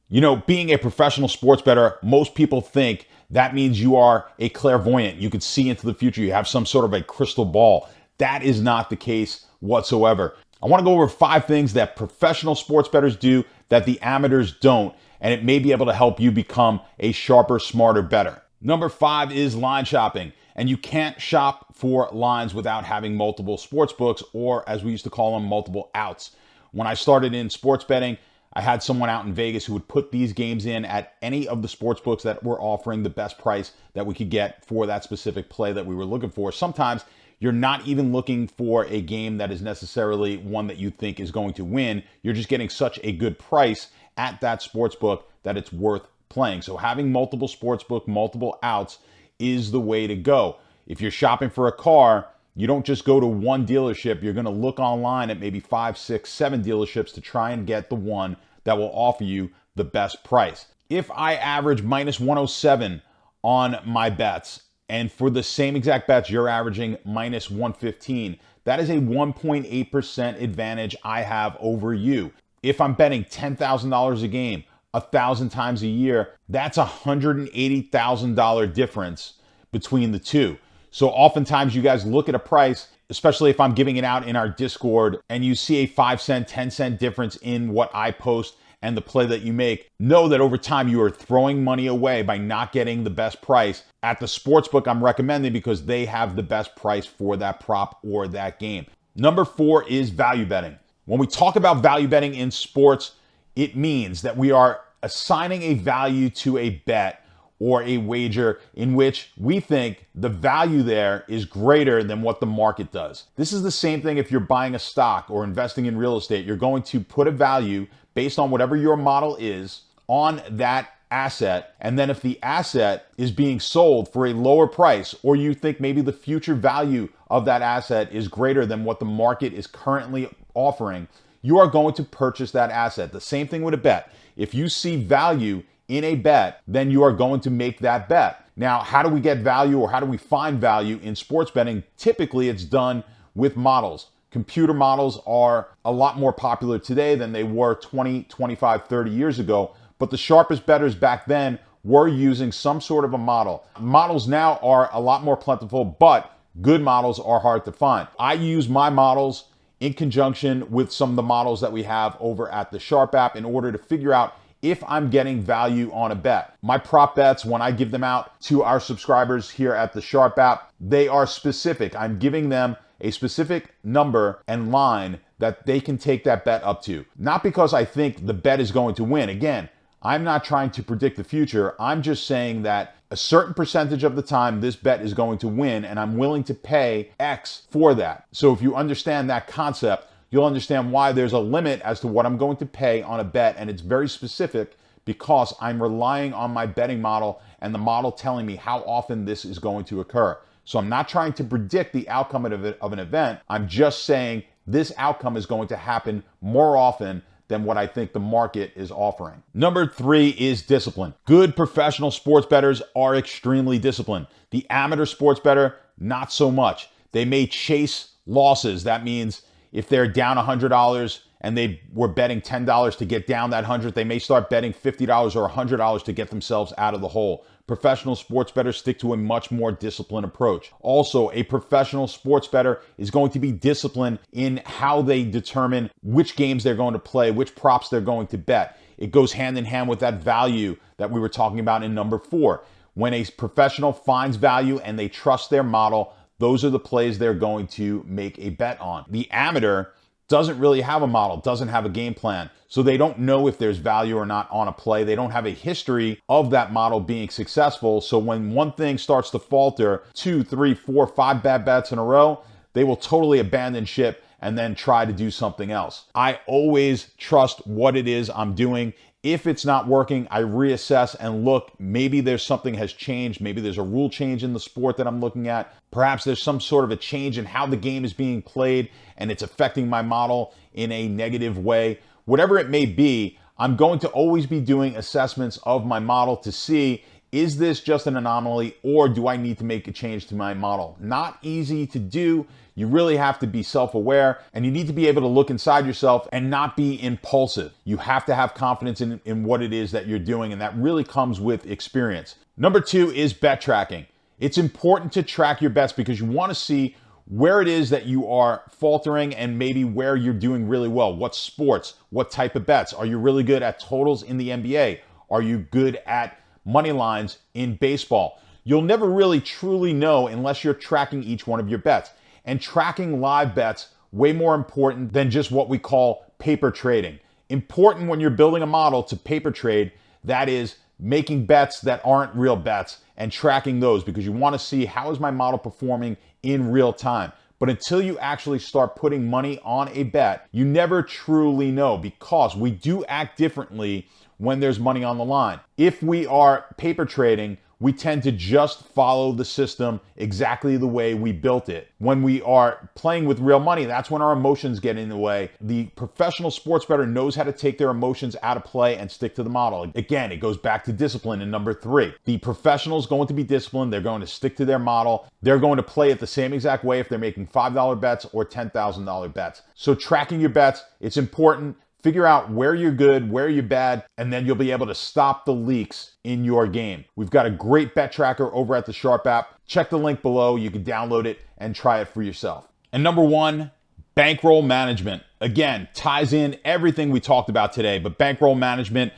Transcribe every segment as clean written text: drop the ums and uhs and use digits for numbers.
You know, being a professional sports bettor, most people think that means you are a clairvoyant. You can see into the future. You have some sort of a crystal ball. That is not the case whatsoever. I want to go over 5 things that professional sports bettors do that the amateurs don't, and it may be able to help you become a sharper, smarter bettor. Number 5 is line shopping. And you can't shop for lines without having multiple sports books, or as we used to call them, multiple outs. When I started in sports betting, I had someone out in Vegas who would put these games in at any of the sports books that were offering the best price that we could get for that specific play that we were looking for. Sometimes you're not even looking for a game that is necessarily one that you think is going to win. You're just getting such a good price at that sports book that it's worth playing. So having multiple sports book, multiple outs is the way to go. If you're shopping for a car, you don't just go to one dealership. You're going to look online at maybe 5, 6, 7 dealerships to try and get the one that will offer you the best price. If I average minus 107 on my bets, and for the same exact bets, you're averaging minus 115, that is a 1.8% advantage I have over you. If I'm betting $10,000 a game, 1,000 times a year, that's a $180,000 difference between the two. So oftentimes you guys look at a price, especially if I'm giving it out in our Discord, and you see a 5 cent, 10 cent difference in what I post and the play that you make. Know that over time you are throwing money away by not getting the best price at the sportsbook I'm recommending, because they have the best price for that prop or that game. Number 4 is value betting. When we talk about value betting in sports, it means that we are assigning a value to a bet or a wager in which we think the value there is greater than what the market does. This is the same thing if you're buying a stock or investing in real estate. You're going to put a value based on whatever your model is on that asset. And then if the asset is being sold for a lower price, or you think maybe the future value of that asset is greater than what the market is currently offering, you are going to purchase that asset. The same thing with a bet. If you see value in a bet, then you are going to make that bet. Now, how do we get value, or how do we find value in sports betting? Typically, it's done with models. Computer models are a lot more popular today than they were 20, 25, 30 years ago. But the sharpest bettors back then were using some sort of a model. Models now are a lot more plentiful, but good models are hard to find. I use my models in conjunction with some of the models that we have over at the Sharp app in order to figure out if I'm getting value on a bet. My prop bets, when I give them out to our subscribers here at the Sharp app, they are specific. I'm giving them a specific number and line that they can take that bet up to. Not because I think the bet is going to win. Again, I'm not trying to predict the future. I'm just saying that a certain percentage of the time this bet is going to win, and I'm willing to pay X for that. So if you understand that concept, you'll understand why there's a limit as to what I'm going to pay on a bet, and it's very specific because I'm relying on my betting model and the model telling me how often this is going to occur. So I'm not trying to predict the outcome of an event. I'm just saying this outcome is going to happen more often than what I think the market is offering. Number 3 is discipline. Good professional sports bettors are extremely disciplined. The amateur sports bettor, not so much. They may chase losses. That means if they're down $100 and they were betting $10 to get down that 100, they may start betting $50 or $100 to get themselves out of the hole. Professional sports bettors stick to a much more disciplined approach. Also, a professional sports bettor is going to be disciplined in how they determine which games they're going to play, which props they're going to bet. It goes hand in hand with that value that we were talking about in number 4. When a professional finds value and they trust their model, those are the plays they're going to make a bet on. The amateur doesn't really have a model, doesn't have a game plan. So they don't know if there's value or not on a play. They don't have a history of that model being successful. So when one thing starts to falter, 2, 3, 4, 5 bad bets in a row, they will totally abandon ship and then try to do something else. I always trust what it is I'm doing. If it's not working, I reassess and look. Maybe there's something has changed. Maybe there's a rule change in the sport that I'm looking at. Perhaps there's some sort of a change in how the game is being played and it's affecting my model in a negative way. Whatever it may be, I'm going to always be doing assessments of my model to see Is this just an anomaly, or do I need to make a change to my model? Not easy to do. You really have to be self-aware, and you need to be able to look inside yourself and not be impulsive. You have to have confidence in what it is that you're doing, and that really comes with experience. Number 2 is bet tracking. It's important to track your bets because you want to see where it is that you are faltering and maybe where you're doing really well. What sports? What type of bets? Are you really good at totals in the NBA? Are you good at money lines in baseball? You'll never really truly know unless you're tracking each one of your bets. And tracking live bets, way more important than just what we call paper trading. Important when you're building a model to paper trade, that is making bets that aren't real bets and tracking those, because you want to see how is my model performing in real time. But until you actually start putting money on a bet, you never truly know, because we do act differently when there's money on the line. If we are paper trading, we tend to just follow the system exactly the way we built it. When we are playing with real money, that's when our emotions get in the way. The professional sports bettor knows how to take their emotions out of play and stick to the model. Again, it goes back to discipline in number 3. The professional is going to be disciplined. They're going to stick to their model. They're going to play it the same exact way if they're making $5 bets or $10,000 bets. So tracking your bets, it's important. Figure out where you're good, where you're bad, and then you'll be able to stop the leaks in your game. We've got a great bet tracker over at the Sharp app. Check the link below. You can download it and try it for yourself. And number 1, bankroll management. Again, ties in everything we talked about today, but bankroll management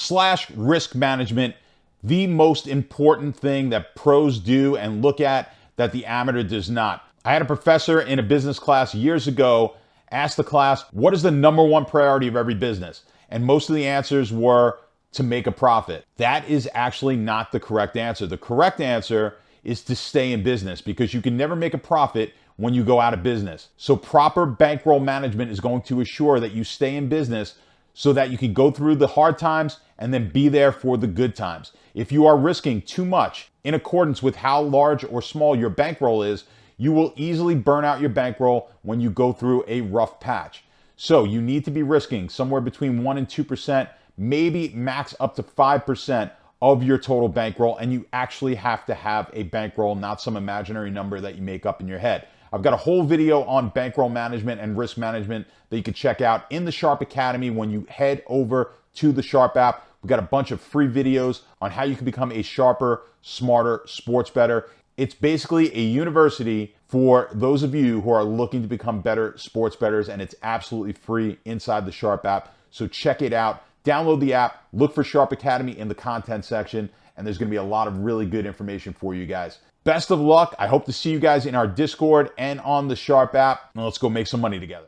/ risk management, the most important thing that pros do and look at that the amateur does not. I had a professor in a business class years ago asked the class, what is the number 1 priority of every business? And most of the answers were to make a profit. That is actually not the correct answer. The correct answer is to stay in business, because you can never make a profit when you go out of business. So proper bankroll management is going to assure that you stay in business so that you can go through the hard times and then be there for the good times. If you are risking too much in accordance with how large or small your bankroll is, you will easily burn out your bankroll when you go through a rough patch. So you need to be risking somewhere between 1% and 2%, maybe max up to 5% of your total bankroll. And you actually have to have a bankroll, not some imaginary number that you make up in your head. I've got a whole video on bankroll management and risk management that you can check out in the Sharp Academy when you head over to the Sharp app. We've got a bunch of free videos on how you can become a sharper, smarter sports bettor. It's basically a university for those of you who are looking to become better sports bettors, and it's absolutely free inside the Sharp app. So check it out. Download the app, look for Sharp Academy in the content section, and there's going to be a lot of really good information for you guys. Best of luck. I hope to see you guys in our Discord and on the Sharp app. Now let's go make some money together.